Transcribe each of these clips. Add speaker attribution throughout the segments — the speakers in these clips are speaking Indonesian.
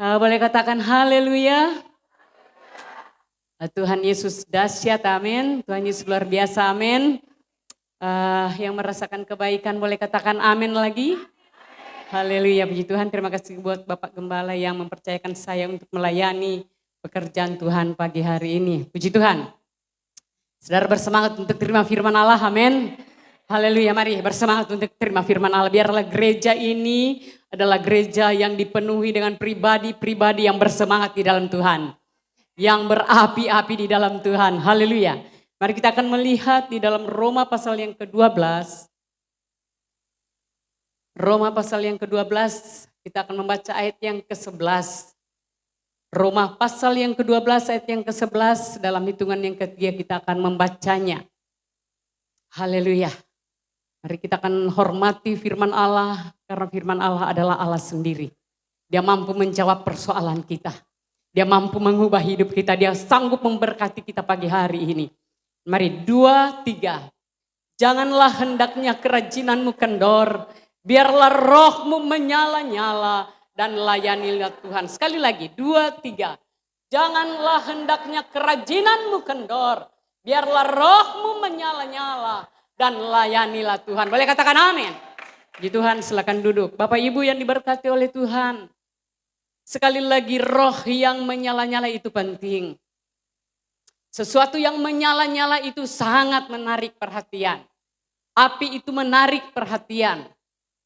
Speaker 1: Boleh katakan haleluya. Tuhan Yesus dahsyat, amin. Tuhan Yesus luar biasa, amin. Yang merasakan kebaikan boleh katakan amin lagi. Haleluya, puji Tuhan. Terima kasih buat Bapak Gembala yang mempercayakan saya untuk melayani pekerjaan Tuhan pagi hari ini. Puji Tuhan. Saudara bersemangat untuk terima firman Allah, amin. Haleluya, mari bersemangat untuk terima firman Allah. Biarlah gereja ini adalah gereja yang dipenuhi dengan pribadi-pribadi yang bersemangat di dalam Tuhan. Yang berapi-api di dalam Tuhan, haleluya. Mari kita akan melihat di dalam Roma pasal yang ke-12. Roma pasal yang ke-12, kita akan membaca ayat yang ke-11. Roma pasal yang ke-12 ayat yang ke-11, dalam hitungan yang ketiga kita akan membacanya. Haleluya. Mari kita akan hormati firman Allah, karena firman Allah adalah Allah sendiri. Dia mampu menjawab persoalan kita. Dia mampu mengubah hidup kita, dia sanggup memberkati kita pagi hari ini. Mari 2, 3. Janganlah hendaknya kerajinanmu kendor, biarlah rohmu menyala-nyala dan layanilah Tuhan. Sekali lagi 2, 3. Janganlah hendaknya kerajinanmu kendor, biarlah rohmu menyala-nyala dan layanilah Tuhan. Boleh katakan amin. Puji Tuhan, silakan duduk. Bapak Ibu yang diberkati oleh Tuhan. Sekali lagi roh yang menyala-nyala itu penting. Sesuatu yang menyala-nyala itu sangat menarik perhatian. Api itu menarik perhatian.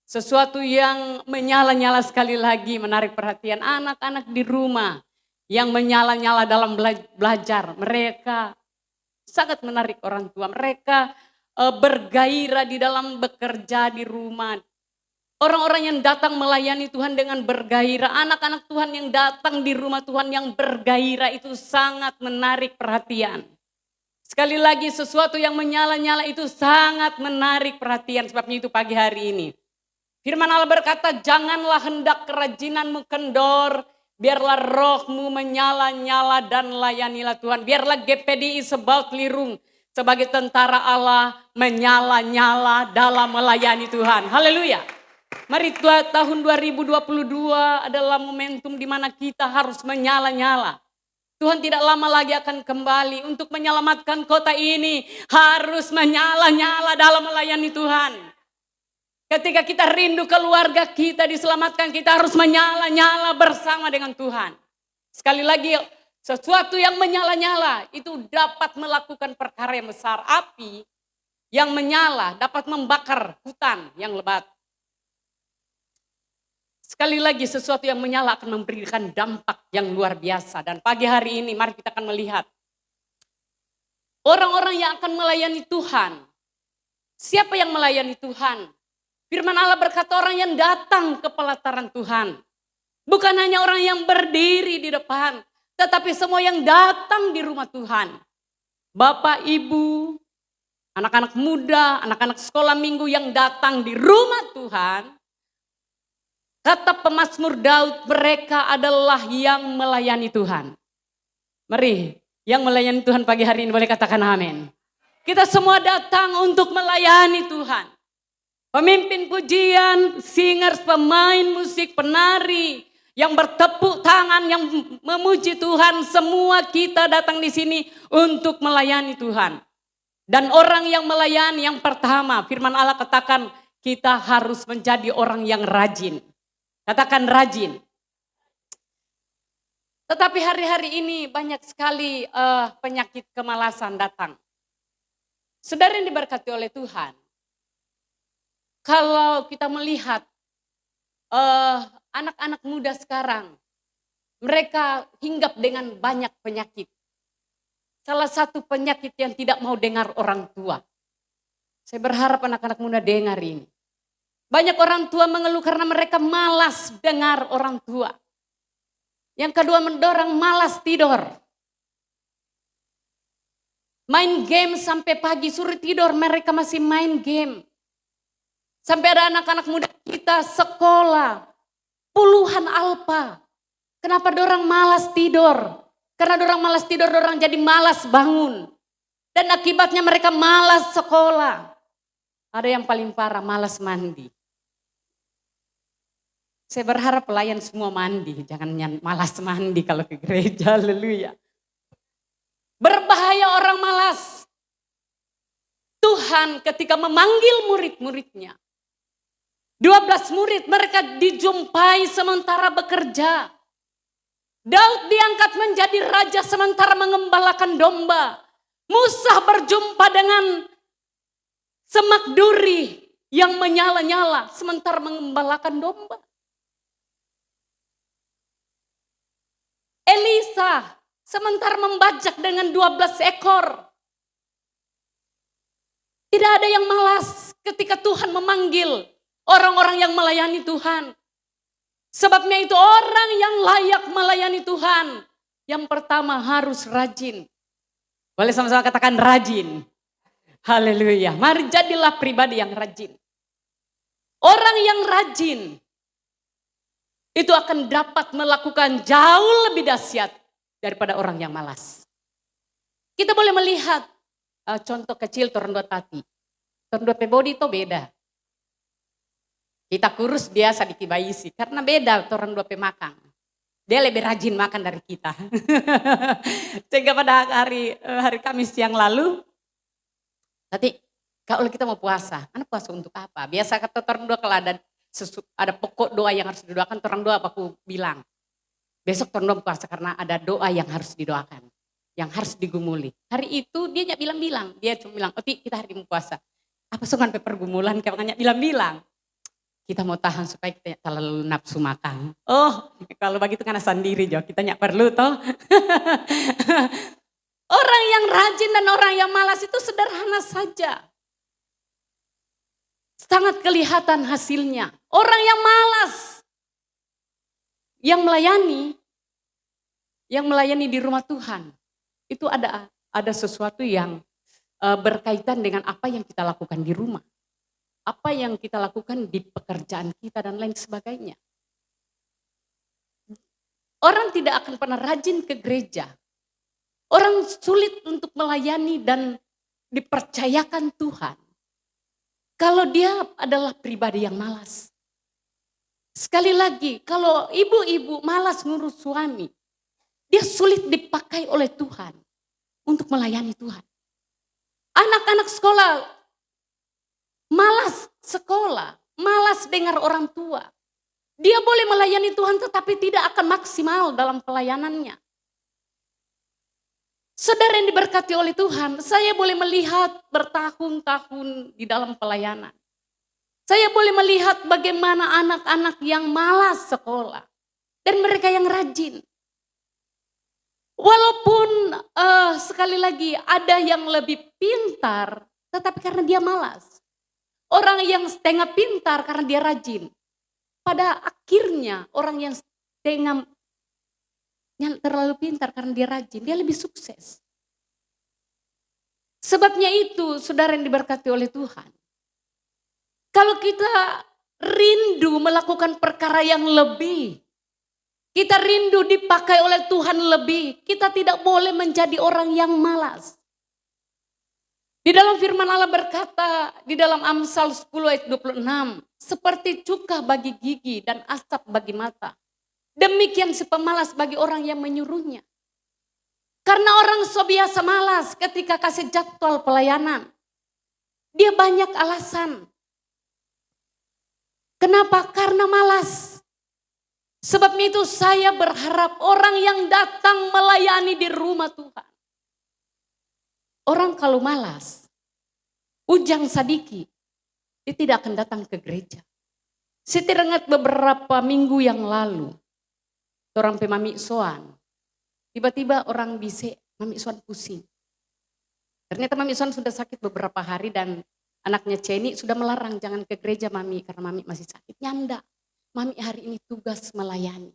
Speaker 1: Sesuatu yang menyala-nyala sekali lagi menarik perhatian anak-anak di rumah. Yang menyala-nyala dalam belajar. Mereka sangat menarik orang tua. Mereka bergairah di dalam bekerja di rumah. Orang-orang yang datang melayani Tuhan dengan bergairah. Anak-anak Tuhan yang datang di rumah Tuhan yang bergairah itu sangat menarik perhatian. Sekali lagi sesuatu yang menyala-nyala itu sangat menarik perhatian. Sebabnya itu pagi hari ini. Firman Allah berkata, janganlah hendak kerajinanmu kendor. Biarlah rohmu menyala-nyala dan layanilah Tuhan. Biarlah GPDI Sebaut Lirung sebagai tentara Allah menyala-nyala dalam melayani Tuhan. Haleluya. Mari tahun 2022 adalah momentum di mana kita harus menyala-nyala. Tuhan tidak lama lagi akan kembali untuk menyelamatkan kota ini. Harus menyala-nyala dalam melayani Tuhan. Ketika kita rindu keluarga kita diselamatkan, kita harus menyala-nyala bersama dengan Tuhan. Sekali lagi, sesuatu yang menyala-nyala itu dapat melakukan perkara yang besar. Api yang menyala dapat membakar hutan yang lebat. Sekali lagi sesuatu yang menyala akan memberikan dampak yang luar biasa. Dan pagi hari ini mari kita akan melihat. Orang-orang yang akan melayani Tuhan. Siapa yang melayani Tuhan? Firman Allah berkata orang yang datang ke pelataran Tuhan. Bukan hanya orang yang berdiri di depan. Tetapi semua yang datang di rumah Tuhan. Bapak, Ibu, anak-anak muda, anak-anak sekolah minggu yang datang di rumah Tuhan. Kata pemazmur Daud, mereka adalah yang melayani Tuhan. Mari, yang melayani Tuhan pagi hari ini boleh katakan amin. Kita semua datang untuk melayani Tuhan. Pemimpin pujian, singers, pemain musik, penari, yang bertepuk tangan, yang memuji Tuhan. Semua kita datang di sini untuk melayani Tuhan. Dan orang yang melayani yang pertama, firman Allah katakan kita harus menjadi orang yang rajin. Katakan rajin. Tetapi hari-hari ini banyak sekali penyakit kemalasan datang. Saudara yang diberkati oleh Tuhan. Kalau kita melihat anak-anak muda sekarang. Mereka hinggap dengan banyak penyakit. Salah satu penyakit yang tidak mau dengar orang tua. Saya berharap anak-anak muda dengar ini. Banyak orang tua mengeluh karena mereka malas dengar orang tua. Yang kedua mendorong malas tidur. Main game sampai pagi suruh tidur mereka masih main game. Sampai ada anak-anak muda kita sekolah. Puluhan alpa. Kenapa dorang malas tidur? Karena dorang malas tidur dorang jadi malas bangun. Dan akibatnya mereka malas sekolah. Ada yang paling parah malas mandi. Saya berharap pelayan semua mandi, jangan malas mandi kalau ke gereja, haleluya. Berbahaya orang malas. Tuhan ketika memanggil murid-muridnya, 12 murid mereka dijumpai sementara bekerja. Daud diangkat menjadi raja sementara mengembalakan domba. Musa berjumpa dengan semak duri yang menyala-nyala sementara mengembalakan domba. Elisa sementara membajak dengan 12 ekor. Tidak ada yang malas ketika Tuhan memanggil orang-orang yang melayani Tuhan. Sebabnya itu orang yang layak melayani Tuhan, yang pertama harus rajin. Boleh sama-sama katakan rajin. Haleluya. Mari jadilah pribadi yang rajin. Orang yang rajin itu akan dapat melakukan jauh lebih dahsyat daripada orang yang malas. Kita boleh melihat contoh kecil turun dua tati. Turun dua body itu beda. Kita kurus biasa dikibaisi karena beda turun dua makan. Dia lebih rajin makan dari kita. Sehingga pada hari Kamis yang lalu, tadi kalau kita mau puasa, anak puasa untuk apa? Biasa kata turun dua kalau ada pokok doa yang harus didoakan, orang doa aku bilang. Besok turun doa puasa karena ada doa yang harus didoakan. Yang harus digumuli. Hari itu dia nyak bilang-bilang. Dia cuma bilang, Oti kita hari mau puasa. Apa sungan pergumulan, kayak nyak bilang-bilang. Kita mau tahan supaya kita terlalu nafsu makan. Oh kalau begitu karena sendiri Jo, kita nyak perlu toh. Orang yang rajin dan orang yang malas itu sederhana saja. Sangat kelihatan hasilnya. Orang yang malas, yang melayani di rumah Tuhan, itu ada sesuatu yang berkaitan dengan apa yang kita lakukan di rumah. Apa yang kita lakukan di pekerjaan kita dan lain sebagainya. Orang tidak akan pernah rajin ke gereja. Orang sulit untuk melayani dan dipercayakan Tuhan. Kalau dia adalah pribadi yang malas. Sekali lagi, kalau ibu-ibu malas ngurus suami, dia sulit dipakai oleh Tuhan untuk melayani Tuhan. Anak-anak sekolah, malas sekolah, malas dengar orang tua. Dia boleh melayani Tuhan tetapi tidak akan maksimal dalam pelayanannya. Saudara yang diberkati oleh Tuhan, saya boleh melihat bertahun-tahun di dalam pelayanan. Saya boleh melihat bagaimana anak-anak yang malas sekolah dan mereka yang rajin. Walaupun sekali lagi ada yang lebih pintar, tetapi karena dia malas. Orang yang setengah pintar karena dia rajin. Pada akhirnya orang yang terlalu pintar karena dia rajin, dia lebih sukses. Sebabnya itu saudara yang diberkati oleh Tuhan. Kalau kita rindu melakukan perkara yang lebih, kita rindu dipakai oleh Tuhan lebih, kita tidak boleh menjadi orang yang malas. Di dalam firman Allah berkata, di dalam Amsal 10 ayat 26, seperti cuka bagi gigi dan asap bagi mata. Demikian si pemalas bagi orang yang menyuruhnya. Karena orang so biasa malas ketika kasih jadwal pelayanan. Dia banyak alasan. Kenapa? Karena malas. Sebabnya itu saya berharap orang yang datang melayani di rumah Tuhan. Orang kalau malas, ujang sadiki, dia tidak akan datang ke gereja. Saya teringat beberapa minggu yang lalu, orang pemami soan, tiba-tiba orang bisa mami soan pusing. Ternyata mami soan sudah sakit beberapa hari dan anaknya Ceni sudah melarang jangan ke gereja mami karena mami masih sakit. Nyanda, mami hari ini tugas melayani.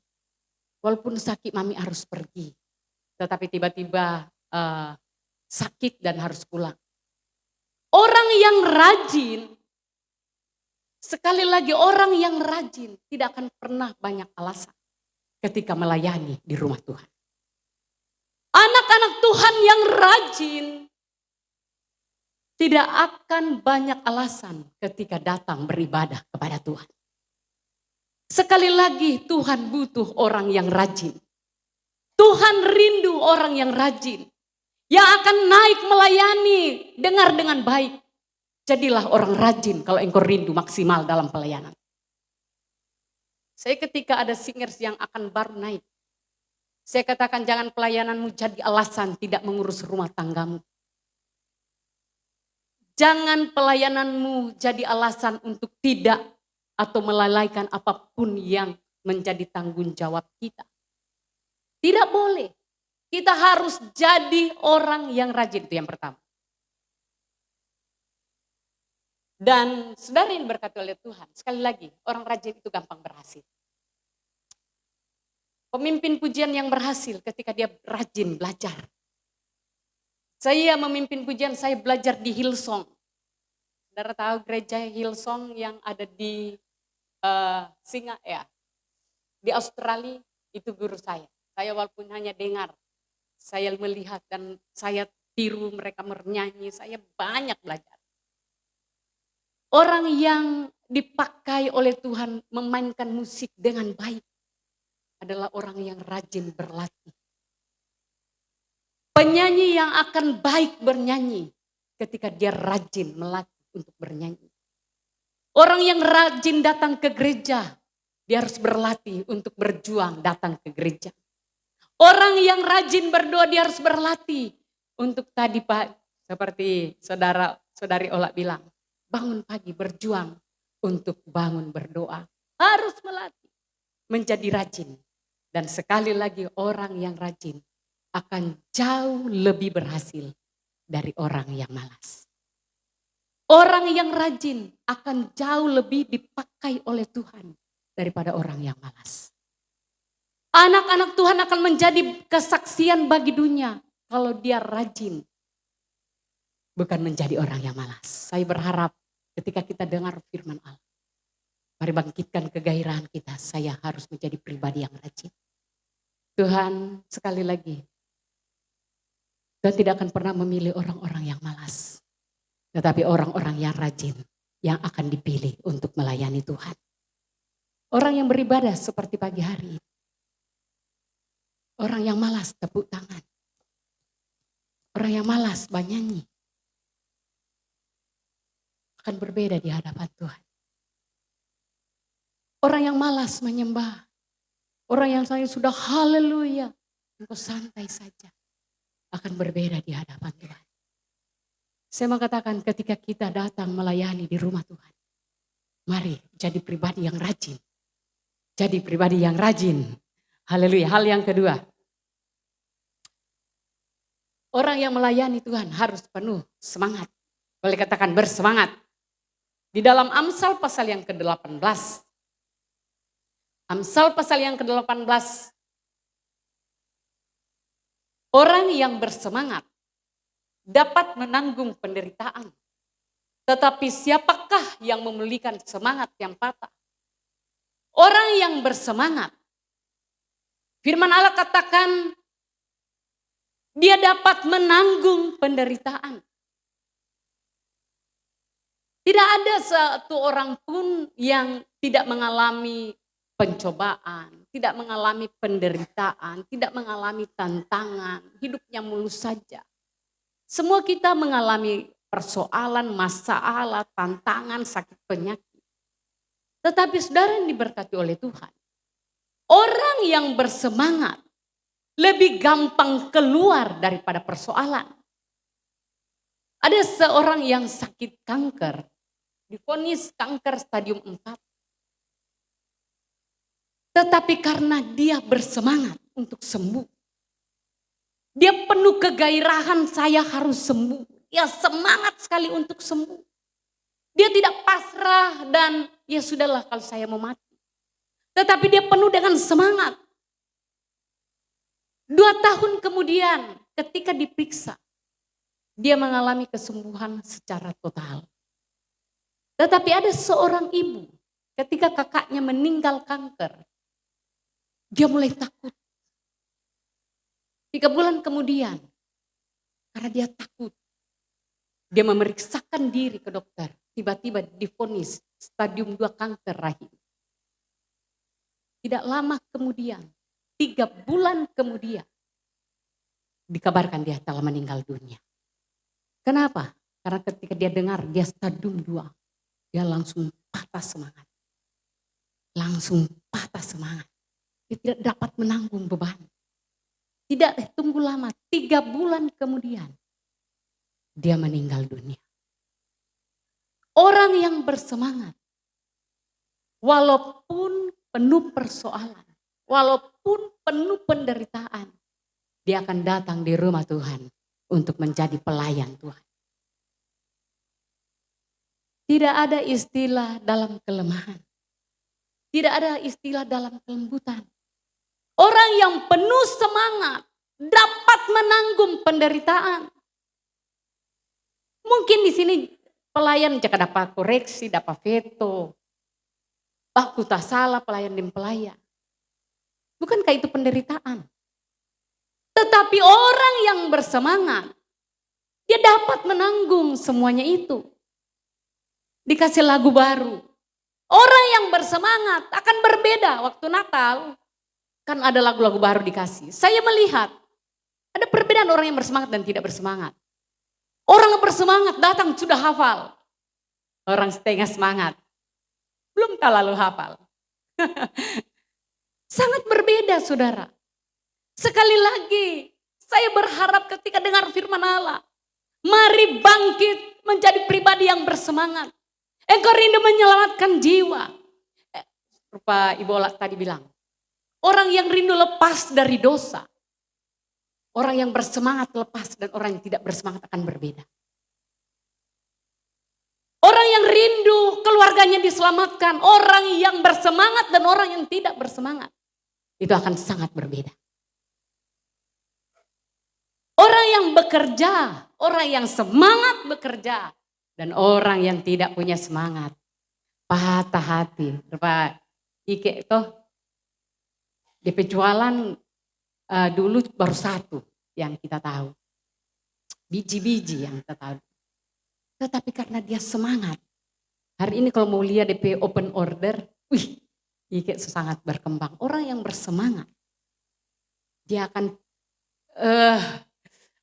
Speaker 1: Walaupun sakit mami harus pergi, tetapi tiba-tiba sakit dan harus pulang. Orang yang rajin, sekali lagi orang yang rajin tidak akan pernah banyak alasan ketika melayani di rumah Tuhan. Anak-anak Tuhan yang rajin tidak akan banyak alasan ketika datang beribadah kepada Tuhan. Sekali lagi Tuhan butuh orang yang rajin. Tuhan rindu orang yang rajin. Yang akan naik melayani, dengar dengan baik. Jadilah orang rajin kalau engkau rindu maksimal dalam pelayanan. Saya ketika ada singers yang akan baru naik. Saya katakan jangan pelayananmu jadi alasan tidak mengurus rumah tanggamu. Jangan pelayananmu jadi alasan untuk tidak atau melalaikan apapun yang menjadi tanggung jawab kita. Tidak boleh. Kita harus jadi orang yang rajin, itu yang pertama. Dan saudara yang berkati oleh Tuhan, sekali lagi orang rajin itu gampang berhasil. Pemimpin pujian yang berhasil ketika dia rajin belajar. Saya memimpin pujian, saya belajar di Hillsong. Saudara tahu gereja Hillsong yang ada di di Australia, itu guru saya. Saya walaupun hanya dengar, saya melihat dan saya tiru mereka bernyanyi, saya banyak belajar. Orang yang dipakai oleh Tuhan memainkan musik dengan baik adalah orang yang rajin berlatih. Penyanyi yang akan baik bernyanyi ketika dia rajin melatih untuk bernyanyi. Orang yang rajin datang ke gereja, dia harus berlatih untuk berjuang datang ke gereja. Orang yang rajin berdoa dia harus berlatih untuk tadi Pak, seperti saudari Ola bilang, bangun pagi berjuang untuk bangun berdoa. Harus melatih menjadi rajin. Dan sekali lagi orang yang rajin akan jauh lebih berhasil dari orang yang malas. Orang yang rajin akan jauh lebih dipakai oleh Tuhan daripada orang yang malas. Anak-anak Tuhan akan menjadi kesaksian bagi dunia kalau dia rajin. Bukan menjadi orang yang malas. Saya berharap ketika kita dengar firman Allah. Mari bangkitkan kegairahan kita. Saya harus menjadi pribadi yang rajin. Tuhan sekali lagi. Tuhan tidak akan pernah memilih orang-orang yang malas. Tetapi orang-orang yang rajin yang akan dipilih untuk melayani Tuhan. Orang yang beribadah seperti pagi hari ini. Orang yang malas tepuk tangan. Orang yang malas bernyanyi. Akan berbeda di hadapan Tuhan. Orang yang malas menyembah. Orang yang saya sudah haleluya. Engkau santai saja. Akan berbeda di hadapan Tuhan. Saya mau katakan ketika kita datang melayani di rumah Tuhan. Mari jadi pribadi yang rajin. Jadi pribadi yang rajin. Haleluya. Hal yang kedua. Orang yang melayani Tuhan harus penuh semangat. Boleh katakan bersemangat. Di dalam Amsal pasal yang ke-18. Amsal pasal yang ke-18. Orang yang bersemangat dapat menanggung penderitaan. Tetapi siapakah yang memulihkan semangat yang patah? Orang yang bersemangat. Firman Allah katakan dia dapat menanggung penderitaan. Tidak ada satu orang pun yang tidak mengalami pencobaan, tidak mengalami penderitaan, tidak mengalami tantangan, hidupnya mulus saja. Semua kita mengalami persoalan, masalah, tantangan, sakit penyakit. Tetapi saudara yang diberkati oleh Tuhan, orang yang bersemangat lebih gampang keluar daripada persoalan. Ada seorang yang sakit kanker, divonis kanker stadium 4. Tetapi karena dia bersemangat untuk sembuh. Dia penuh kegairahan, saya harus sembuh. Dia semangat sekali untuk sembuh. Dia tidak pasrah dan ya sudahlah kalau saya mau mati. Tetapi dia penuh dengan semangat. 2 tahun kemudian ketika diperiksa, dia mengalami kesembuhan secara total. Tetapi ada seorang ibu ketika kakaknya meninggal kanker, dia mulai takut. 3 bulan kemudian, karena dia takut, dia memeriksakan diri ke dokter. Tiba-tiba divonis stadium 2 kanker rahim. Tidak lama kemudian, 3 bulan kemudian, dikabarkan dia telah meninggal dunia. Kenapa? Karena ketika dia dengar, dia stadium 2. Dia langsung patah semangat. Langsung patah semangat. Dia tidak dapat menanggung beban. Tidak tunggu lama, 3 bulan kemudian, dia meninggal dunia. Orang yang bersemangat, walaupun penuh persoalan, walaupun penuh penderitaan, dia akan datang di rumah Tuhan untuk menjadi pelayan Tuhan. Tidak ada istilah dalam kelemahan. Tidak ada istilah dalam kelembutan. Orang yang penuh semangat dapat menanggung penderitaan. Mungkin di sini pelayan jika dapat koreksi, dapat veto. Aku tak salah pelayan dan pelayan. Bukankah itu penderitaan? Tetapi orang yang bersemangat, dia dapat menanggung semuanya itu. Dikasih lagu baru. Orang yang bersemangat akan berbeda waktu Natal. Kan ada lagu-lagu baru dikasih. Saya melihat ada perbedaan orang yang bersemangat dan tidak bersemangat. Orang yang bersemangat datang sudah hafal. Orang setengah semangat belum terlalu hafal. Sangat berbeda saudara. Sekali lagi saya berharap ketika dengar firman Allah. Mari bangkit menjadi pribadi yang bersemangat. Engkau rindu menyelamatkan jiwa. Rupa Ibu Ola tadi bilang. Orang yang rindu lepas dari dosa. Orang yang bersemangat lepas dan orang yang tidak bersemangat akan berbeda. Orang yang rindu keluarganya diselamatkan. Orang yang bersemangat dan orang yang tidak bersemangat. Itu akan sangat berbeda. Orang yang bekerja, orang yang semangat bekerja. Dan orang yang tidak punya semangat. Patah hati. Rupa Ike toh. DP jualan dulu baru 1 yang kita tahu. Biji-biji yang kita tahu. Tetapi karena dia semangat. Hari ini kalau mau lihat DP open order, Ike sangat berkembang. Orang yang bersemangat. Dia akan,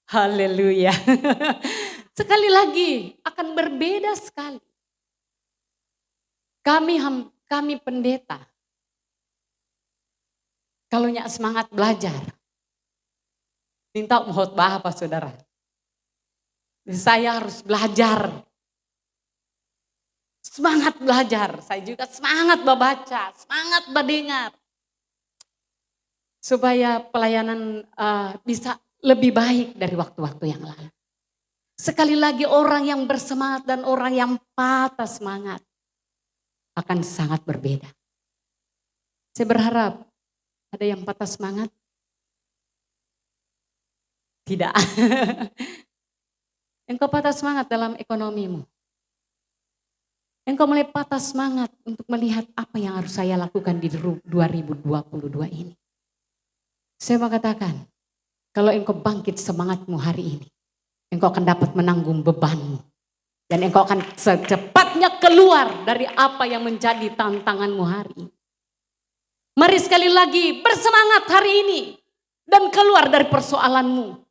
Speaker 1: haleluya. Sekali lagi akan berbeda sekali. Kami pendeta. Kalau nyak semangat belajar. Minta khotbah apa saudara? Saya harus belajar. Semangat belajar. Saya juga semangat membaca, semangat mendengar. Supaya pelayanan bisa lebih baik dari waktu-waktu yang lalu. Sekali lagi orang yang bersemangat dan orang yang patah semangat akan sangat berbeda. Saya berharap ada yang patah semangat? Tidak. Engkau patah semangat dalam ekonomimu. Engkau mulai patah semangat untuk melihat apa yang harus saya lakukan di 2022 ini. Saya mau katakan, kalau engkau bangkit semangatmu hari ini, engkau akan dapat menanggung bebanmu. Dan engkau akan secepatnya keluar dari apa yang menjadi tantanganmu hari ini. Mari sekali lagi bersemangat hari ini dan keluar dari persoalanmu.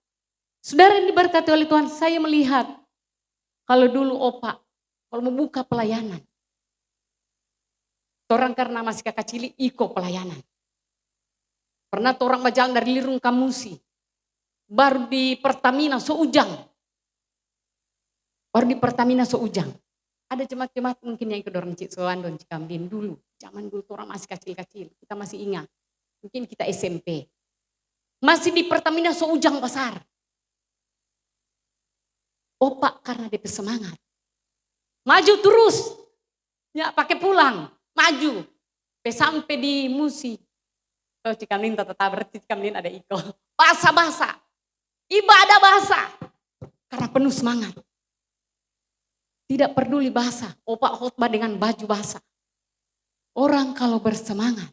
Speaker 1: Saudara yang diberkati oleh Tuhan, saya melihat kalau dulu opa, kalau mau buka pelayanan. Orang karena masih kakak cilik iko pelayanan. Pernah orang berjalan dari Lirung Kamusi, baru di Pertamina Soujang. Baru di Pertamina Soujang. Ada jemaat-jemaat mungkin yang ikut orang Cik Soan dan Cikambin dulu. Zaman dulu orang masih kecil-kecil, kita masih ingat. Mungkin kita SMP. Masih di Pertamina Soujang Pasar. Opak karena dia semangat. Maju terus. Ya pakai pulang, maju. Sampai di Musi. Oh Cikambin tetap berarti Cikambin ada iko. Basa-basa. Ibadah basa. Karena penuh semangat. Tidak peduli bahasa, opak khotbah dengan baju basah. Orang kalau bersemangat,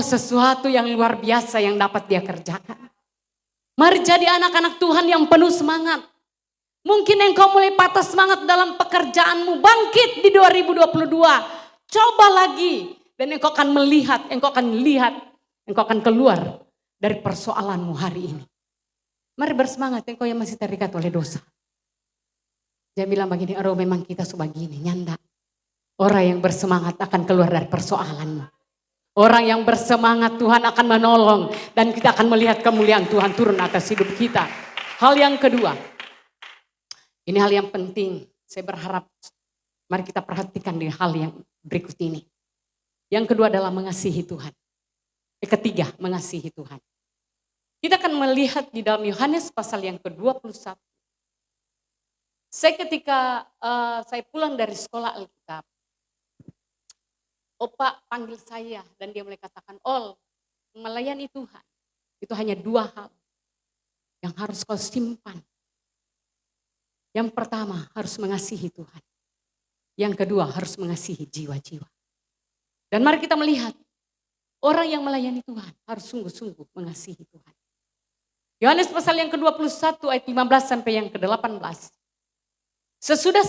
Speaker 1: sesuatu yang luar biasa yang dapat dia kerjakan. Mari jadi anak-anak Tuhan yang penuh semangat. Mungkin engkau mulai patah semangat dalam pekerjaanmu, bangkit di 2022. Coba lagi, Dan engkau akan melihat, engkau akan keluar dari persoalanmu hari ini. Mari bersemangat, engkau yang masih terikat oleh dosa. Dia bilang begini, oh memang kita sebegini, nyanda. Orang yang bersemangat akan keluar dari persoalanmu. Orang yang bersemangat Tuhan akan menolong. Dan kita akan melihat kemuliaan Tuhan turun atas hidup kita. Hal yang kedua, ini hal yang penting. Saya berharap, mari kita perhatikan di hal yang berikut ini. Yang kedua adalah mengasihi Tuhan. Ketiga, mengasihi Tuhan. Kita akan melihat di dalam Yohanes pasal yang ke-21. Saya ketika saya pulang dari sekolah Alkitab, Opa panggil saya dan dia mulai katakan, Ol, melayani Tuhan itu hanya dua hal yang harus kau simpan. Yang pertama harus mengasihi Tuhan. Yang kedua harus mengasihi jiwa-jiwa. Dan mari kita melihat orang yang melayani Tuhan harus sungguh-sungguh mengasihi Tuhan. Yohanes pasal yang ke-21 ayat 15 sampai yang ke-18. Sesudah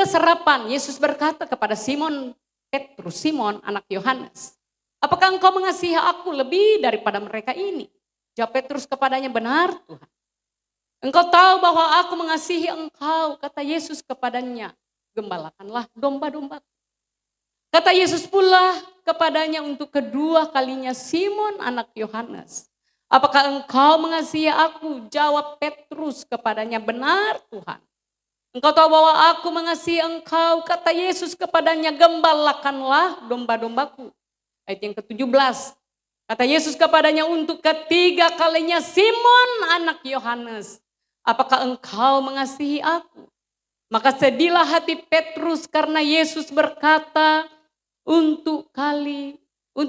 Speaker 1: sarapan, Yesus berkata kepada Simon Petrus, Simon anak Yohanes, apakah engkau mengasihi aku lebih daripada mereka ini? Jawab Petrus kepadanya, benar Tuhan. Engkau tahu bahwa aku mengasihi engkau, kata Yesus kepadanya, gembalakanlah domba-domba. Kata Yesus pula kepadanya untuk kedua kalinya, Simon anak Yohanes, apakah engkau mengasihi aku? Jawab Petrus kepadanya, benar Tuhan. Engkau tahu bahwa aku mengasihi engkau. Kata Yesus kepadanya, gembalakanlah domba-dombaku. Ayat yang ke-17. Kata Yesus kepadanya untuk ketiga kalinya, Simon anak Yohanes, apakah engkau mengasihi aku? Maka sedihlah hati Petrus karena Yesus berkata untuk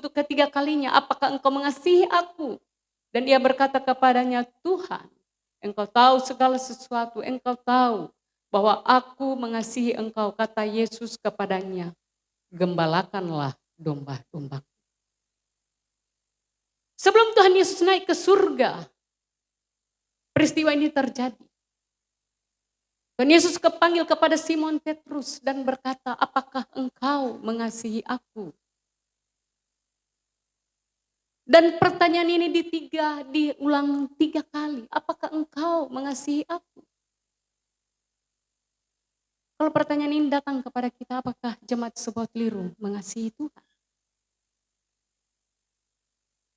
Speaker 1: ketiga kalinya, apakah engkau mengasihi aku? Dan dia berkata kepadanya, Tuhan, engkau tahu segala sesuatu, engkau tahu bahwa aku mengasihi engkau. Kata Yesus kepadanya, gembalakanlah domba-dombaku. Sebelum Tuhan Yesus naik ke surga, peristiwa ini terjadi. Tuhan Yesus kepanggil kepada Simon Petrus dan berkata, apakah engkau mengasihi aku? Dan pertanyaan ini diulang 3 kali. Apakah engkau mengasihi aku? Kalau pertanyaan ini datang kepada kita, apakah jemaat sebuah keliru mengasihi Tuhan?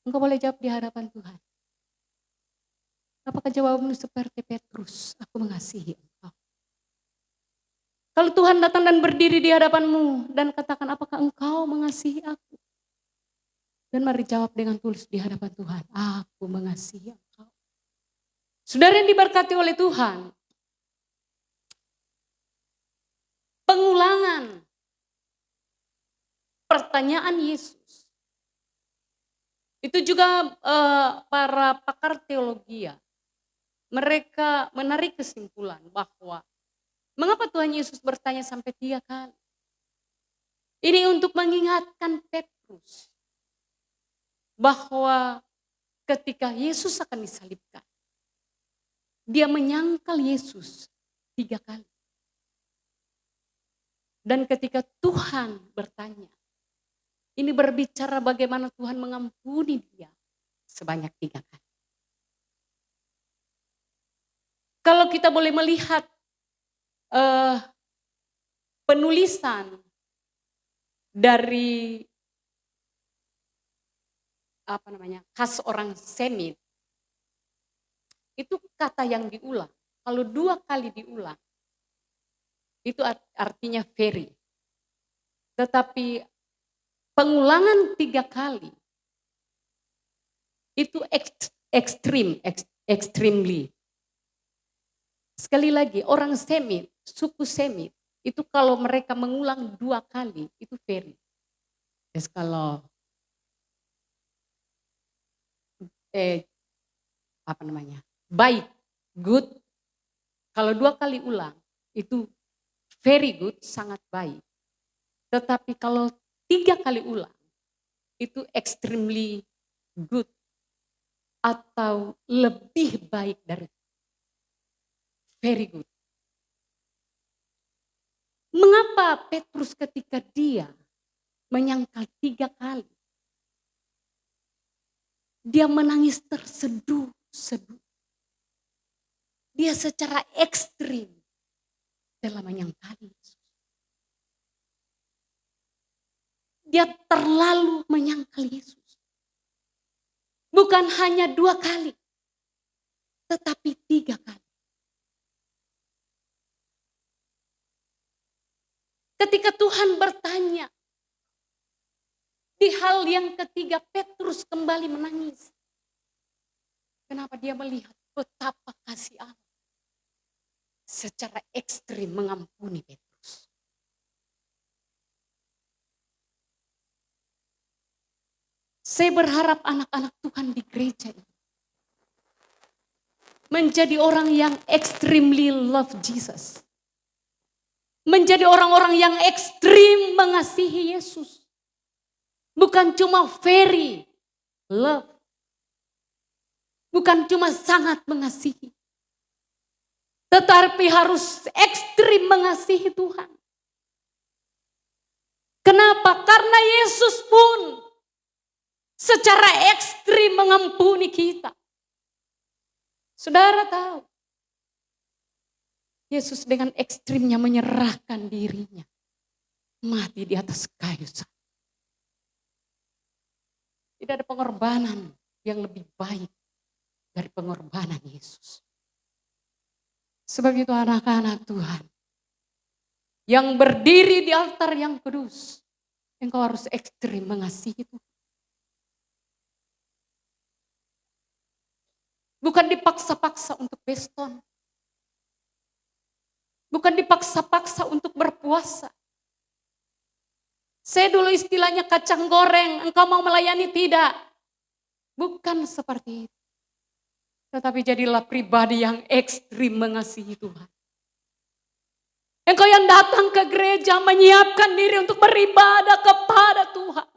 Speaker 1: Engkau boleh jawab di hadapan Tuhan. Apakah jawabanmu seperti Petrus, aku mengasihi engkau? Kalau Tuhan datang dan berdiri di hadapanmu dan katakan, apakah engkau mengasihi aku? Dan mari jawab dengan tulus di hadapan Tuhan, aku mengasihi engkau. Saudara yang diberkati oleh Tuhan, pengulangan pertanyaan Yesus. Itu juga para pakar teologi, mereka menarik kesimpulan bahwa mengapa Tuhan Yesus bertanya sampai 3 kali? Ini untuk mengingatkan Petrus bahwa ketika Yesus akan disalibkan, dia menyangkal Yesus 3 kali. Dan ketika Tuhan bertanya, ini berbicara bagaimana Tuhan mengampuni dia sebanyak 3 kali. Kalau kita boleh melihat penulisan dari khas orang Semit, itu kata yang diulang. Kalau 2 kali diulang, itu artinya very. Tetapi pengulangan 3 kali, itu extremely. Sekali lagi, orang Semit, suku Semit, itu kalau mereka mengulang 2 kali, itu very. Jadi kalau baik, good, kalau 2 kali ulang, itu very good, sangat baik. Tetapi kalau 3 kali ulang, itu extremely good atau lebih baik dari very good. Mengapa Petrus ketika dia menyangkal 3 kali, dia menangis terseduh-seduh. Dia secara ekstrim dalam menyangkali Yesus. Dia terlalu menyangkal Yesus. Bukan hanya 2 kali, tetapi 3 kali. Ketika Tuhan bertanya, di hal yang ketiga Petrus kembali menangis. Kenapa? Dia melihat betapa kasih Allah secara ekstrim mengampuni Petrus. Saya berharap anak-anak Tuhan di gereja ini menjadi orang yang extremely love Jesus. Menjadi orang-orang yang ekstrim mengasihi Yesus. Bukan cuma very love. Bukan cuma sangat mengasihi. Tetapi harus ekstrim mengasihi Tuhan. Kenapa? Karena Yesus pun secara ekstrim mengampuni kita. Saudara tahu, Yesus dengan ekstrimnya menyerahkan dirinya. Mati di atas kayu salib. Tidak ada pengorbanan yang lebih baik dari pengorbanan Yesus. Sebab itu anak-anak Tuhan yang berdiri di altar yang kudus, engkau harus ekstrim mengasihi Tuhan. Bukan dipaksa-paksa untuk beston. Bukan dipaksa-paksa untuk berpuasa. Saya dulu istilahnya kacang goreng, engkau mau melayani tidak. Bukan seperti itu. Tetapi jadilah pribadi yang ekstrim mengasihi Tuhan. Engkau yang datang ke gereja menyiapkan diri untuk beribadah kepada Tuhan.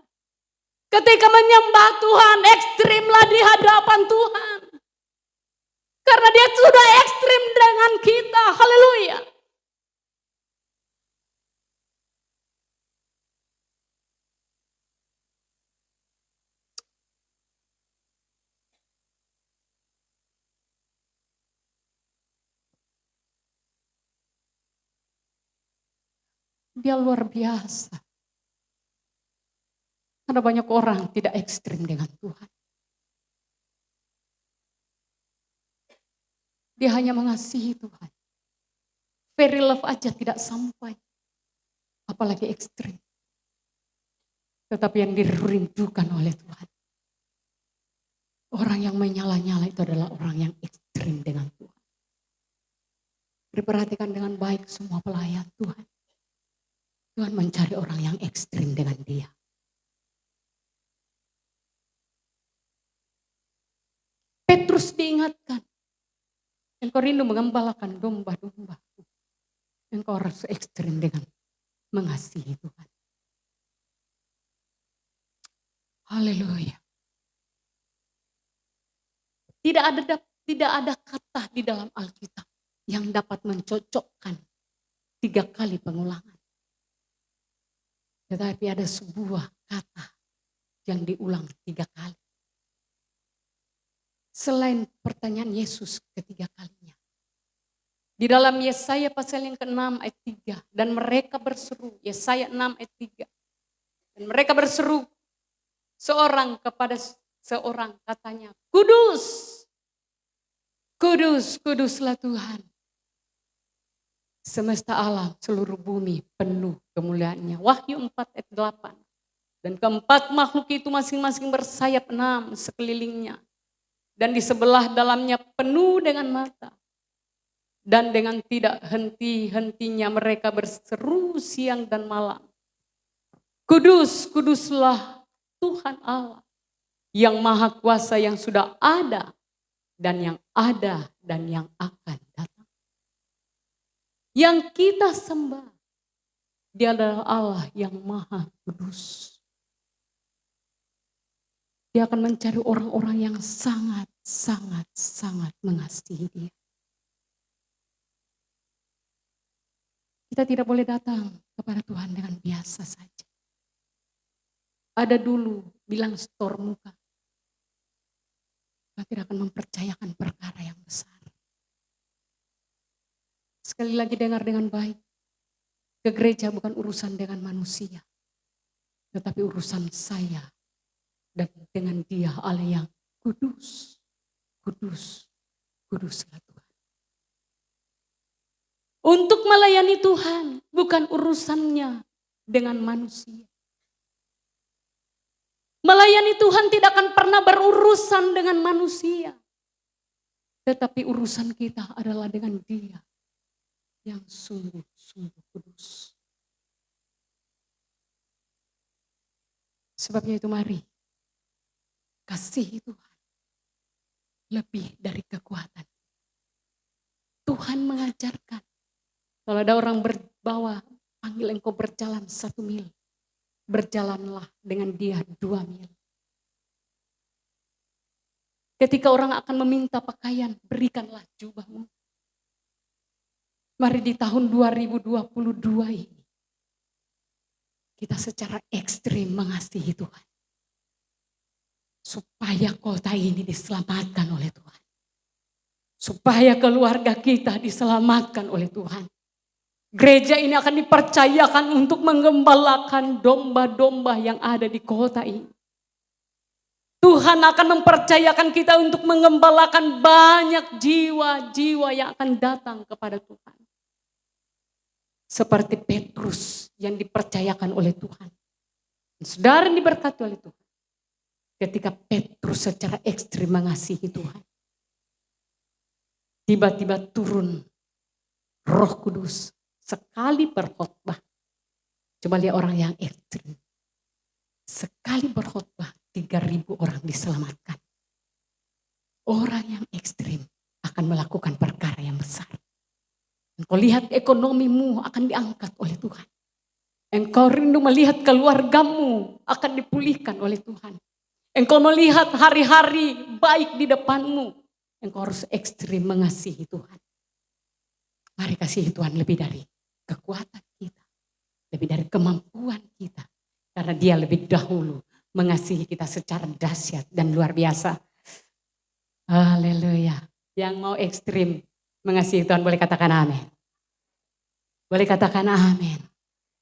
Speaker 1: Ketika menyembah Tuhan, ekstrimlah di hadapan Tuhan. Karena dia sudah ekstrim dengan kita. Haleluya. Dia luar biasa. Karena banyak orang tidak ekstrim dengan Tuhan. Dia hanya mengasihi Tuhan. Very love aja tidak sampai. Apalagi ekstrim. Tetapi yang dirindukan oleh Tuhan. Orang yang menyala-nyala itu adalah orang yang ekstrim dengan Tuhan. Diperhatikan dengan baik semua pelayan Tuhan. Tuhan mencari orang yang ekstrim dengan dia. Petrus diingatkan. Engkau rindu mengembalakan domba-domba. Engkau harus ekstrim dengan mengasihi Tuhan. Haleluya. Tidak ada kata di dalam Alkitab yang dapat mencocokkan 3 kali pengulangan. Tetapi ada sebuah kata yang diulang 3 kali. Selain pertanyaan Yesus ketiga kalinya. Di dalam Yesaya pasal yang ke-6 ayat 3. Dan mereka berseru, Yesaya 6 ayat 3. Dan mereka berseru seorang kepada seorang, katanya, kudus, kudus, kuduslah Tuhan. Semesta alam, seluruh bumi penuh kemuliaannya. Wahyu 4 ayat 8. Dan keempat makhluk itu masing-masing bersayap 6 sekelilingnya. Dan di sebelah dalamnya penuh dengan mata. Dan dengan tidak henti-hentinya mereka berseru siang dan malam. Kudus, kuduslah Tuhan Allah. Yang maha kuasa yang sudah ada. Dan yang ada dan yang akan datang. Yang kita sembah, dia adalah Allah yang maha kudus. Dia akan mencari orang-orang yang sangat mengasihi dia. Kita tidak boleh datang kepada Tuhan dengan biasa saja. Ada dulu bilang setor muka. Kita tidak akan mempercayakan perkara yang besar. Sekali lagi dengar dengan baik. Ke gereja bukan urusan dengan manusia. Tetapi urusan saya dan dengan Dia Allah yang kudus. Kudus. Kuduslah Tuhan. Untuk melayani Tuhan bukan urusannya dengan manusia. Melayani Tuhan tidak akan pernah berurusan dengan manusia. Tetapi urusan kita adalah dengan Dia yang sungguh-sungguh kudus. Sebabnya itu mari kasihi Tuhan lebih dari kekuatan. Tuhan mengajarkan. Kalau ada orang berbawa, panggil engkau berjalan 1 mil. Berjalanlah dengan dia 2 mil. Ketika orang akan meminta pakaian, berikanlah jubahmu. Mari di tahun 2022 ini, kita secara ekstrim mengasihi Tuhan. Supaya kota ini diselamatkan oleh Tuhan. Supaya keluarga kita diselamatkan oleh Tuhan. Gereja ini akan dipercayakan untuk menggembalakan domba-domba yang ada di kota ini. Tuhan akan mempercayakan kita untuk menggembalakan banyak jiwa-jiwa yang akan datang kepada Tuhan. Seperti Petrus yang dipercayakan oleh Tuhan. Saudara yang diberkati oleh Tuhan. Ketika Petrus secara ekstrim mengasihi Tuhan. Tiba-tiba turun Roh Kudus. Sekali berkhotbah, coba lihat orang yang ekstrim. Sekali berkhotbah 3.000 orang diselamatkan. Orang yang ekstrim akan melakukan perkara yang besar. Engkau lihat ekonomimu akan diangkat oleh Tuhan. Engkau rindu melihat keluargamu akan dipulihkan oleh Tuhan. Engkau melihat hari-hari baik di depanmu. Engkau harus ekstrim mengasihi Tuhan. Mari kasihi Tuhan lebih dari kekuatan kita, lebih dari kemampuan kita. Karena Dia lebih dahulu mengasihi kita secara dahsyat dan luar biasa. Haleluya. Yang mau ekstrim mengasihi Tuhan boleh katakan amin. Boleh katakan amin.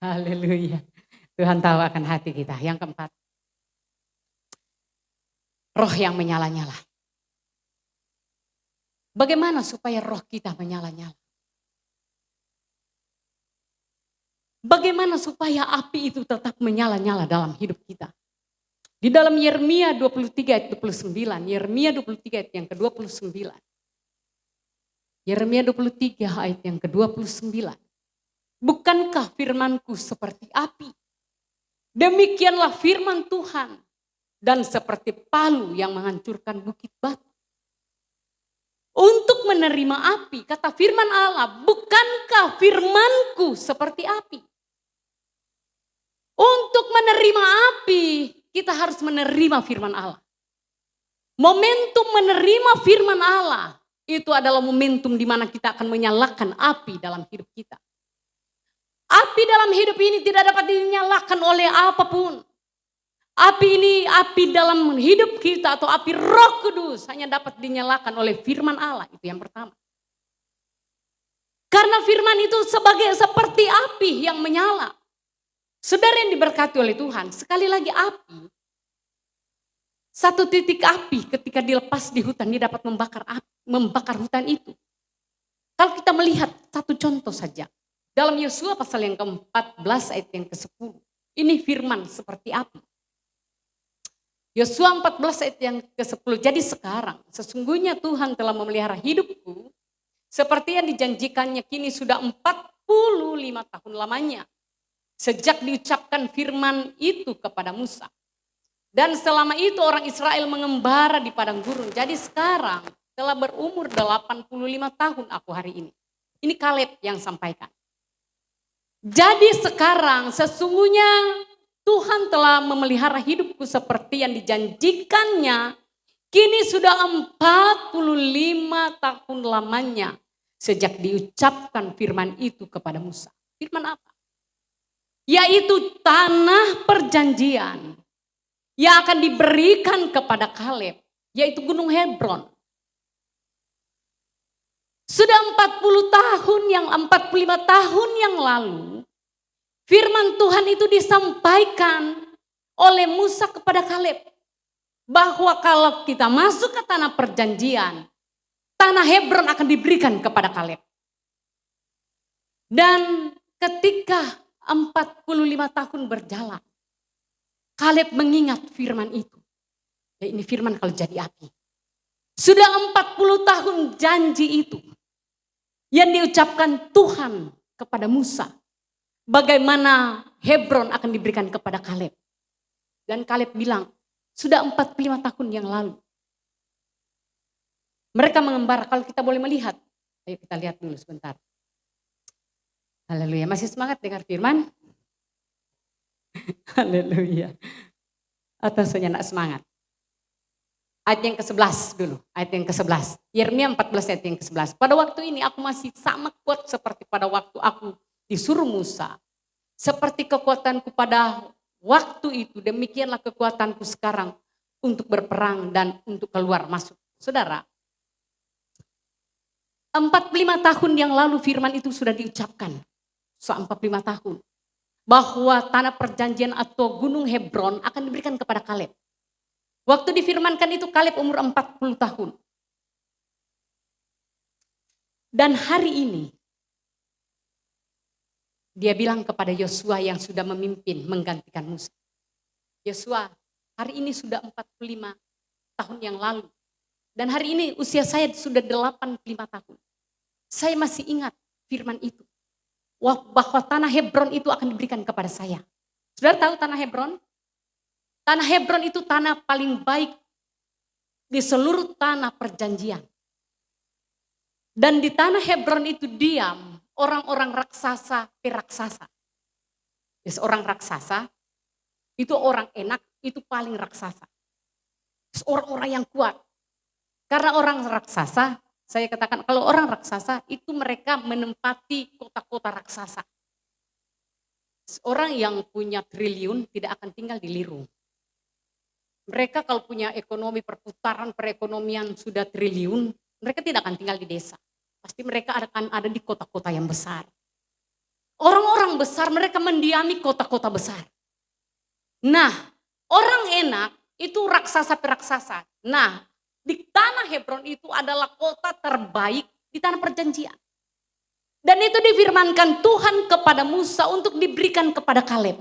Speaker 1: Haleluya. Tuhan tahu akan hati kita. Yang keempat, roh yang menyala-nyala. Bagaimana supaya roh kita menyala-nyala? Bagaimana supaya api itu tetap menyala-nyala dalam hidup kita? Di dalam Yeremia 23 ayat 29, Yeremia 23 ayat yang ke-29. Yeremia 23 ayat yang ke-29. Bukankah firmanku seperti api? Demikianlah firman Tuhan. Dan seperti palu yang menghancurkan bukit batu. Untuk menerima api, kata firman Allah, bukankah firmanku seperti api? Untuk menerima api, kita harus menerima firman Allah. Momentum menerima firman Allah, itu adalah momentum di mana kita akan menyalakan api dalam hidup kita. Api dalam hidup ini tidak dapat dinyalakan oleh apapun. Api ini, api dalam hidup kita atau api Roh Kudus hanya dapat dinyalakan oleh firman Allah. Itu yang pertama. Karena firman itu seperti api yang menyala. Saudara yang diberkati oleh Tuhan, sekali lagi api. Satu titik api ketika dilepas di hutan, dia dapat membakar hutan itu. Kalau kita melihat satu contoh saja. Dalam Yosua pasal yang ke-14 ayat yang ke-10. Ini firman seperti api. Yosua 14 ayat yang ke-10. Jadi sekarang sesungguhnya Tuhan telah memelihara hidupku. Seperti yang dijanjikannya kini sudah 45 tahun lamanya. Sejak diucapkan firman itu kepada Musa. Dan selama itu orang Israel mengembara di padang gurun. Jadi sekarang telah berumur 85 tahun aku hari ini. Ini Kaleb yang sampaikan. Jadi sekarang sesungguhnya Tuhan telah memelihara hidupku seperti yang dijanjikannya. Kini sudah 45 tahun lamanya. Sejak diucapkan firman itu kepada Musa. Firman apa? Yaitu tanah perjanjian yang akan diberikan kepada Kaleb, yaitu Gunung Hebron. Sudah 45 tahun yang lalu, firman Tuhan itu disampaikan oleh Musa kepada Kaleb. Bahwa kalau kita masuk ke tanah perjanjian, tanah Hebron akan diberikan kepada Kaleb. Dan ketika 45 tahun berjalan, Kaleb mengingat firman itu. Ya, ini firman kalau jadi api. Sudah 40 tahun janji itu yang diucapkan Tuhan kepada Musa. Bagaimana Hebron akan diberikan kepada Kaleb. Dan Kaleb bilang, sudah 45 tahun yang lalu. Mereka mengembara, kalau kita boleh melihat. Ayo kita lihat dulu sebentar. Haleluya, masih semangat dengar firman? Haleluya. Atau saya nak semangat? Ayat yang ke-11 dulu, ayat yang ke-11. Yeremia 14 ayat yang ke-11. Pada waktu ini aku masih sama kuat seperti pada waktu aku disuruh Musa. Seperti kekuatanku pada waktu itu, demikianlah kekuatanku sekarang untuk berperang dan untuk keluar masuk. Saudara, 45 tahun yang lalu firman itu sudah diucapkan. 45 tahun. Bahwa tanah perjanjian atau Gunung Hebron akan diberikan kepada Kaleb. Waktu difirmankan itu Kaleb umur 40 tahun. Dan hari ini dia bilang kepada Yosua yang sudah memimpin menggantikan Musa. Yosua, hari ini sudah 45 tahun yang lalu. Dan hari ini usia saya sudah 85 tahun. Saya masih ingat firman itu. Bahwa tanah Hebron itu akan diberikan kepada saya. Saudara tahu tanah Hebron? Tanah Hebron itu tanah paling baik di seluruh tanah perjanjian. Dan di tanah Hebron itu diam orang-orang raksasa, peraksasa. Seorang raksasa, itu orang enak, itu paling raksasa. Orang-orang yang kuat. Karena orang raksasa, saya katakan kalau orang raksasa itu mereka menempati kota-kota raksasa. Orang yang punya triliun tidak akan tinggal di Lirung. Mereka kalau punya ekonomi perputaran perekonomian sudah triliun, mereka tidak akan tinggal di desa. Pasti mereka akan ada di kota-kota yang besar. Orang-orang besar mereka mendiami kota-kota besar. Nah, orang enak itu raksasa-peraksasa. Nah, di tanah Hebron itu adalah kota terbaik di tanah perjanjian. Dan itu difirmankan Tuhan kepada Musa untuk diberikan kepada Kaleb.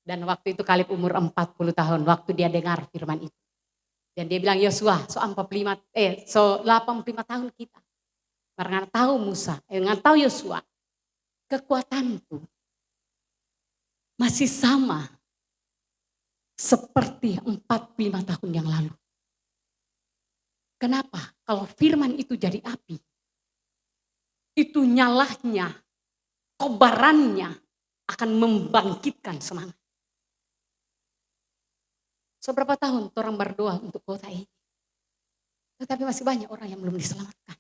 Speaker 1: Dan waktu itu Kaleb umur 40 tahun waktu dia dengar firman itu. Dan dia bilang, Yosua, 85 tahun kita. Karena tahu Musa, nggak tahu Yosua, kekuatanku masih sama seperti 45 tahun yang lalu. Kenapa? Kalau firman itu jadi api, itu nyalahnya, kobarannya akan membangkitkan semangat. Seberapa tahun orang berdoa untuk kota ini? Tetapi masih banyak orang yang belum diselamatkan.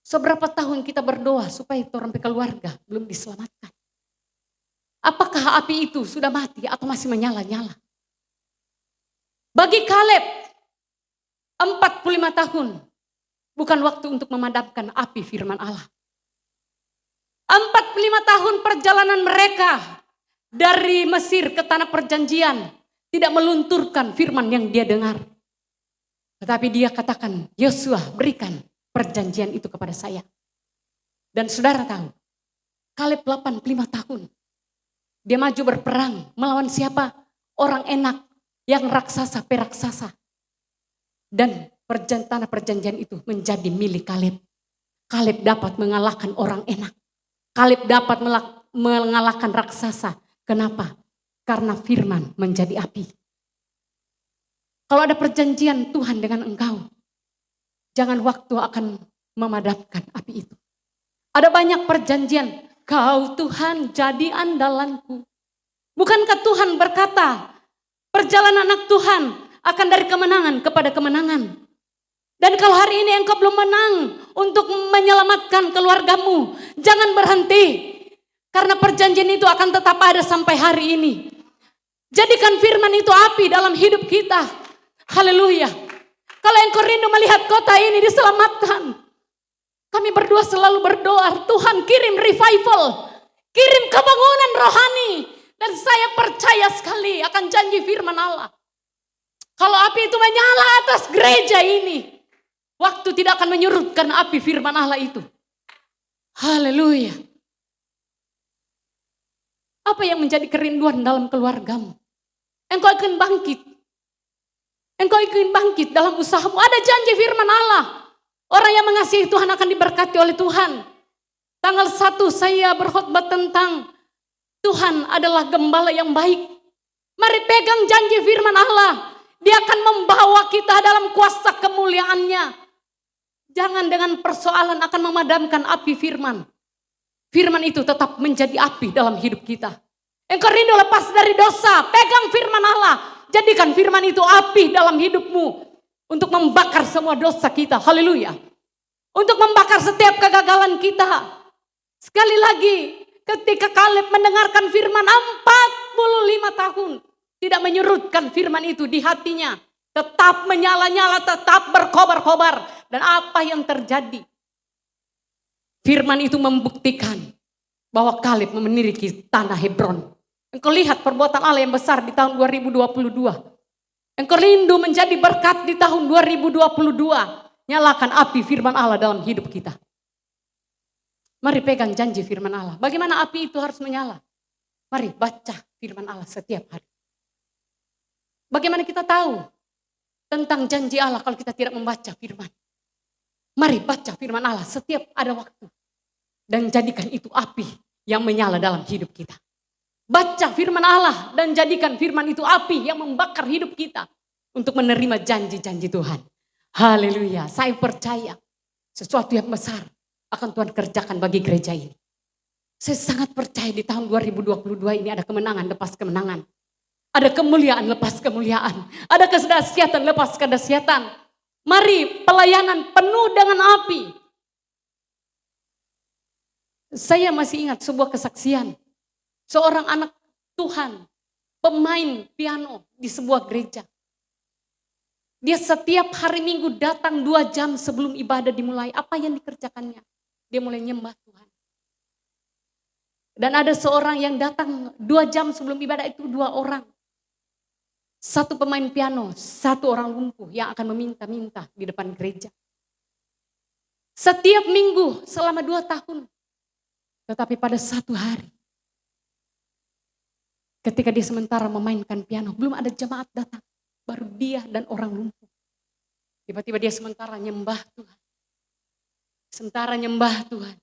Speaker 1: Seberapa tahun kita berdoa supaya orang keluarga belum diselamatkan. Apakah api itu sudah mati atau masih menyala-nyala? Bagi Kaleb, 45 tahun bukan waktu untuk memadamkan api firman Allah. 45 tahun perjalanan mereka dari Mesir ke tanah perjanjian tidak melunturkan firman yang dia dengar. Tetapi dia katakan, Yosua berikan perjanjian itu kepada saya. Dan saudara tahu, Kaleb 85 tahun. Dia maju berperang melawan siapa? Orang enak yang raksasa, peraksasa. Dan tanah perjanjian itu menjadi milik Kaleb. Kaleb dapat mengalahkan orang enak. Kaleb dapat mengalahkan raksasa. Kenapa? Karena firman menjadi api. Kalau ada perjanjian Tuhan dengan engkau, jangan waktu akan memadamkan api itu. Ada banyak perjanjian, kau Tuhan jadi andalanku. Bukankah Tuhan berkata, perjalanan anak Tuhan akan dari kemenangan kepada kemenangan. Dan kalau hari ini engkau belum menang untuk menyelamatkan keluargamu, jangan berhenti. Karena perjanjian itu akan tetap ada sampai hari ini. Jadikan firman itu api dalam hidup kita. Haleluya. Kalau engkau rindu melihat kota ini diselamatkan, kami berdua selalu berdoa, Tuhan kirim revival, kirim kebangunan rohani. Dan saya percaya sekali akan janji firman Allah. Kalau api itu menyala atas gereja ini, waktu tidak akan menyurutkan api firman Allah itu. Haleluya. Apa yang menjadi kerinduan dalam keluargamu? Engkau akan bangkit. Engkau ingin bangkit dalam usahamu. Ada janji firman Allah. Orang yang mengasihi Tuhan akan diberkati oleh Tuhan. Tanggal 1 saya berkhotbah tentang Tuhan adalah gembala yang baik. Mari pegang janji firman Allah. Dia akan membawa kita dalam kuasa kemuliaannya. Jangan dengan persoalan akan memadamkan api firman. Firman itu tetap menjadi api dalam hidup kita. Engkau rindu lepas dari dosa, pegang firman Allah. Jadikan firman itu api dalam hidupmu. Untuk membakar semua dosa kita, haleluya. Untuk membakar setiap kegagalan kita. Sekali lagi, ketika Kaleb mendengarkan firman 45 tahun. Tidak menyurutkan firman itu di hatinya. Tetap menyala-nyala, tetap berkobar-kobar. Dan apa yang terjadi? Firman itu membuktikan bahwa Kaleb memiliki tanah Hebron. Engkau lihat perbuatan Allah yang besar di tahun 2022. Engkau rindu menjadi berkat di tahun 2022. Nyalakan api firman Allah dalam hidup kita. Mari pegang janji firman Allah. Bagaimana api itu harus menyala? Mari baca firman Allah setiap hari. Bagaimana kita tahu tentang janji Allah kalau kita tidak membaca firman? Mari baca firman Allah setiap ada waktu. Dan jadikan itu api yang menyala dalam hidup kita. Baca firman Allah dan jadikan firman itu api yang membakar hidup kita. Untuk menerima janji-janji Tuhan. Haleluya. Saya percaya sesuatu yang besar akan Tuhan kerjakan bagi gereja ini. Saya sangat percaya di tahun 2022 ini ada kemenangan lepas kemenangan. Ada kemuliaan lepas kemuliaan. Ada kedahsyatan lepas kedahsyatan. Mari pelayanan penuh dengan api. Saya masih ingat sebuah kesaksian. Seorang anak Tuhan, pemain piano di sebuah gereja. Dia setiap hari Minggu datang 2 jam sebelum ibadah dimulai. Apa yang dikerjakannya? Dia mulai nyembah Tuhan. Dan ada seorang yang datang 2 jam sebelum ibadah itu 2 orang. 1 pemain piano, 1 orang lumpuh yang akan meminta-minta di depan gereja. Setiap minggu selama 2 tahun. Tetapi pada satu hari, ketika dia sementara memainkan piano, belum ada jemaat datang. Baru dia dan orang lumpuh. Tiba-tiba dia sementara nyembah Tuhan. Sementara nyembah Tuhan.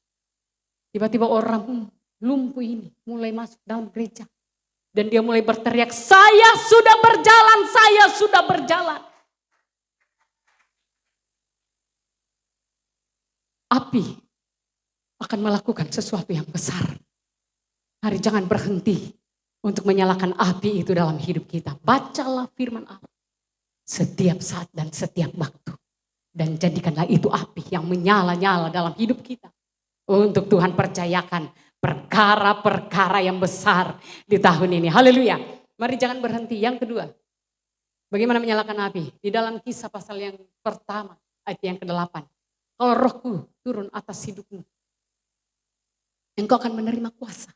Speaker 1: Tiba-tiba orang lumpuh ini mulai masuk dalam gereja. Dan dia mulai berteriak, saya sudah berjalan, saya sudah berjalan. Api akan melakukan sesuatu yang besar. Mari jangan berhenti untuk menyalakan api itu dalam hidup kita. Bacalah firman Allah setiap saat dan setiap waktu. Dan jadikanlah itu api yang menyala-nyala dalam hidup kita. Untuk Tuhan percayakan perkara-perkara yang besar di tahun ini. Haleluya. Mari jangan berhenti. Yang kedua, bagaimana menyalakan api? Di dalam Kisah pasal yang pertama, ayat yang ke-8. Kalau Rohku turun atas hidupmu, engkau akan menerima kuasa.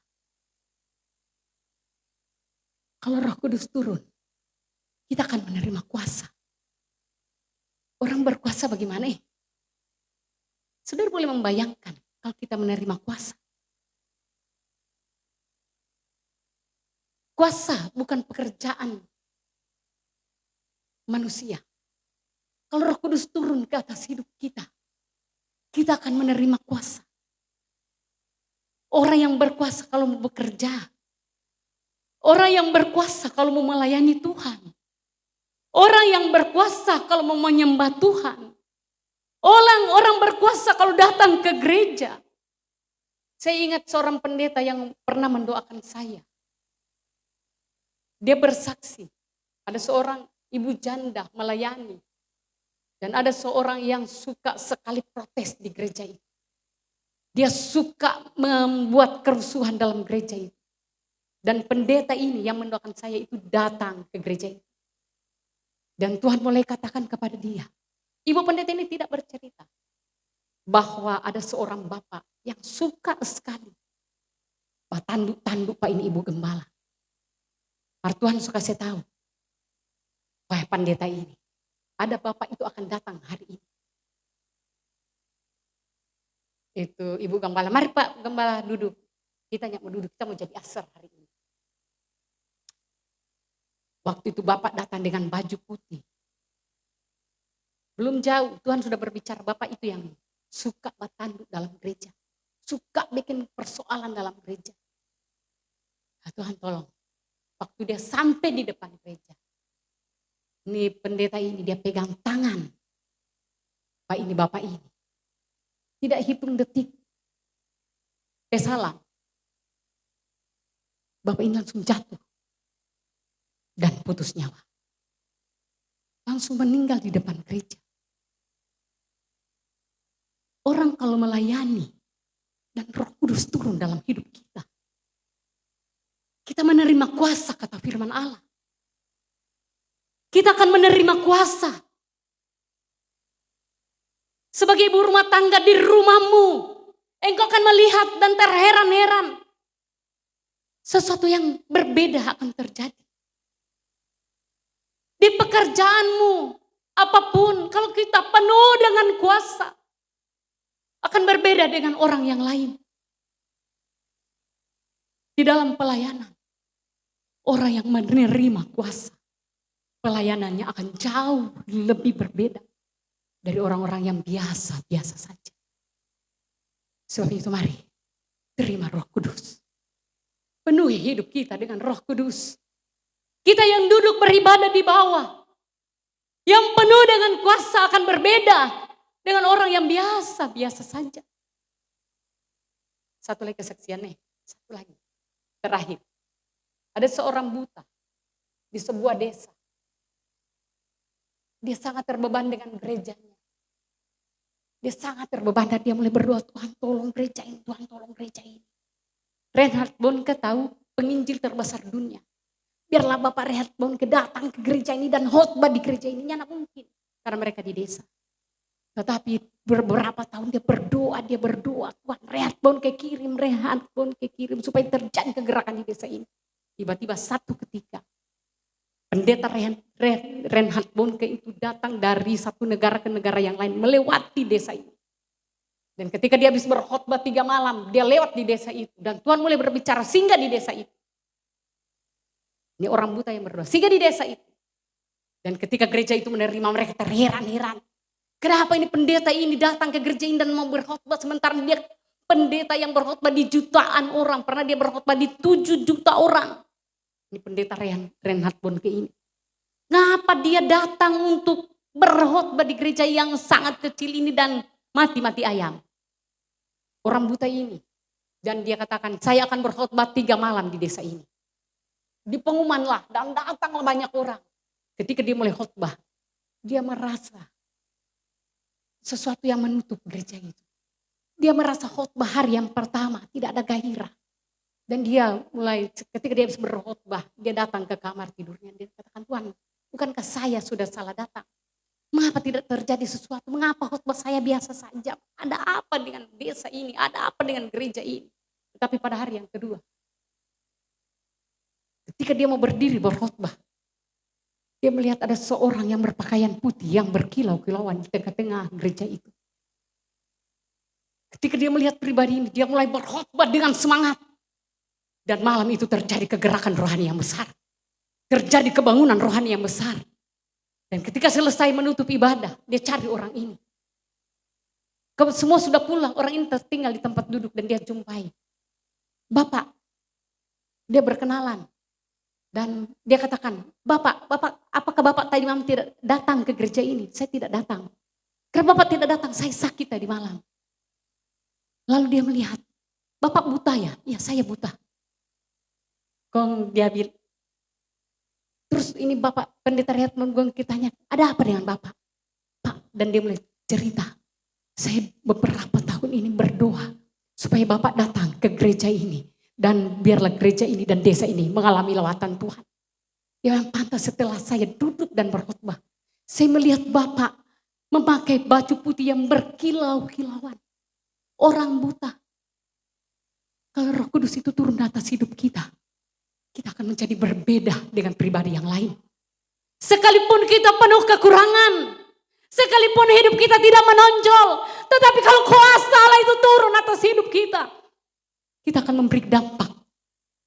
Speaker 1: Kalau Roh Kudus turun, kita akan menerima kuasa. Orang berkuasa bagaimana? Saudara boleh membayangkan kalau kita menerima kuasa. Kuasa bukan pekerjaan manusia. Kalau Roh Kudus turun ke atas hidup kita, kita akan menerima kuasa. Orang yang berkuasa kalau mau bekerja. Orang yang berkuasa kalau mau melayani Tuhan. Orang yang berkuasa kalau mau menyembah Tuhan. Orang berkuasa kalau datang ke gereja. Saya ingat seorang pendeta yang pernah mendoakan saya. Dia bersaksi, ada seorang ibu janda melayani. Dan ada seorang yang suka sekali protes di gereja itu. Dia suka membuat kerusuhan dalam gereja itu. Dan pendeta ini yang mendoakan saya itu datang ke gereja itu. Dan Tuhan mulai katakan kepada dia. Ibu pendeta ini tidak bercerita. Bahwa ada seorang bapak yang suka sekali. Tanduk-tanduk Pak ini ibu gembala. Maka Tuhan suka saya tahu. Wah pendeta ini. Ada bapak itu akan datang hari ini. Itu ibu gembala, mari Pak gembala duduk. Kita mau duduk, kita mau jadi asar hari ini. Waktu itu bapak datang dengan baju putih. Belum jauh, Tuhan sudah berbicara bapak itu yang suka bertanduk dalam gereja. Suka bikin persoalan dalam gereja. Nah, Tuhan tolong. Waktu dia sampai di depan gereja. Ini pendeta ini dia pegang tangan. Pak ini bapak ini. Tidak hitung detik. Dia salah. Bapak ini langsung jatuh. Dan putus nyawa. Langsung meninggal di depan gereja. Orang kalau melayani. Dan Roh Kudus turun dalam hidup kita. Kita menerima kuasa kata firman Allah. Kita akan menerima kuasa. Sebagai ibu rumah tangga di rumahmu, engkau akan melihat dan terheran-heran. Sesuatu yang berbeda akan terjadi. Di pekerjaanmu, apapun, kalau kita penuh dengan kuasa, akan berbeda dengan orang yang lain. Di dalam pelayanan, orang yang menerima kuasa, pelayanannya akan jauh lebih berbeda. Dari orang-orang yang biasa-biasa saja. Sebab itu mari, terima Roh Kudus. Penuhi hidup kita dengan Roh Kudus. Kita yang duduk beribadah di bawah. Yang penuh dengan kuasa akan berbeda dengan orang yang biasa-biasa saja. Satu lagi kesaksian nih, satu lagi. Terakhir, ada seorang buta di sebuah desa. Dia sangat terbeban dengan gerejanya. Dia sangat terbeban dan dia mulai berdoa, Tuhan tolong gereja ini, Tuhan tolong gereja ini. Reinhard Bonnke tahu penginjil terbesar dunia. Biarlah Bapak Reinhard Bonnke datang ke gereja ini dan khotbah di gereja ini. Nyana mungkin. Karena mereka di desa. Tetapi beberapa tahun dia berdoa. Tuhan Reinhard Bonnke kirim supaya terjadi kegerakan di desa ini. Tiba-tiba satu ketika. Pendeta Reinhard Bonnke itu datang dari satu negara ke negara yang lain. Melewati desa ini. Dan ketika dia habis berkhotbah 3 malam. Dia lewat di desa itu. Dan Tuhan mulai berbicara singgah di desa itu. Ini orang buta yang berdoa. Singgah di desa itu. Dan ketika gereja itu menerima mereka terheran-heran. Kenapa ini pendeta ini datang ke gereja ini dan mau berkhotbah. Sementara dia pendeta yang berkhotbah di jutaan orang. Pernah dia berkhotbah di 7 juta orang. Ini pendeta Reinhard Bonnke ini. Kenapa dia datang untuk berkhotbah di gereja yang sangat kecil ini dan mati-mati ayam. Orang buta ini. Dan dia katakan, saya akan berkhotbah 3 malam di desa ini. Di pengumuman lah, dan datanglah banyak orang. Ketika dia mulai khotbah, dia merasa sesuatu yang menutup gereja itu. Dia merasa khotbah hari yang pertama, tidak ada gairah. Dan dia mulai ketika dia habis berkhotbah, dia datang ke kamar tidurnya. Dia katakan, Tuhan, bukankah saya sudah salah datang? Mengapa tidak terjadi sesuatu? Mengapa khotbah saya biasa saja? Ada apa dengan desa ini? Ada apa dengan gereja ini? Tetapi pada hari yang kedua, ketika dia mau berdiri berkhotbah, dia melihat ada seorang yang berpakaian putih yang berkilau-kilauan di tengah-tengah gereja itu. Ketika dia melihat pribadi ini, dia mulai berkhotbah dengan semangat. Dan malam itu terjadi kegerakan rohani yang besar. Terjadi kebangunan rohani yang besar. Dan ketika selesai menutup ibadah, dia cari orang ini. Semua sudah pulang, orang ini tertinggal di tempat duduk dan dia jumpai. Bapak, dia berkenalan. Dan dia katakan, Bapak, apakah Bapak tadi malam tidak datang ke gereja ini? Saya tidak datang. Karena Bapak tidak datang, saya sakit tadi malam. Lalu dia melihat, Bapak buta ya? Ya saya buta. Dia bilang, terus ini Bapak pendeta Reinhard Bonnke tanya, ada apa dengan Bapak? Pak, dan dia mulai cerita, saya beberapa tahun ini berdoa. Supaya Bapak datang ke gereja ini. Dan biarlah gereja ini dan desa ini mengalami lawatan Tuhan. Yang pantas setelah saya duduk dan berkhotbah. Saya melihat Bapak memakai baju putih yang berkilau-kilauan. Orang buta. Kalau Roh Kudus itu turun di atas hidup kita. Kita akan menjadi berbeda dengan pribadi yang lain. Sekalipun kita penuh kekurangan. Sekalipun hidup kita tidak menonjol. Tetapi kalau kuasa Allah itu turun atas hidup kita. Kita akan memberi dampak.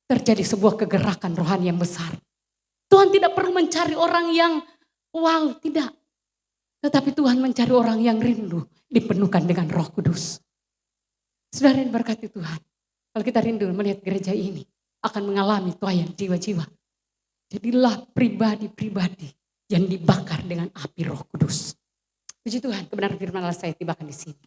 Speaker 1: Terjadi sebuah kegerakan rohani yang besar. Tuhan tidak pernah mencari orang yang wow, tidak. Tetapi Tuhan mencari orang yang rindu. Dipenuhkan dengan Roh Kudus. Saudara yang berkati Tuhan. Kalau kita rindu melihat gereja ini. Akan mengalami tuaian jiwa-jiwa. Jadilah pribadi-pribadi yang dibakar dengan api Roh Kudus. Puji Tuhan, kebenaran firman Allah saya tibakan di sini.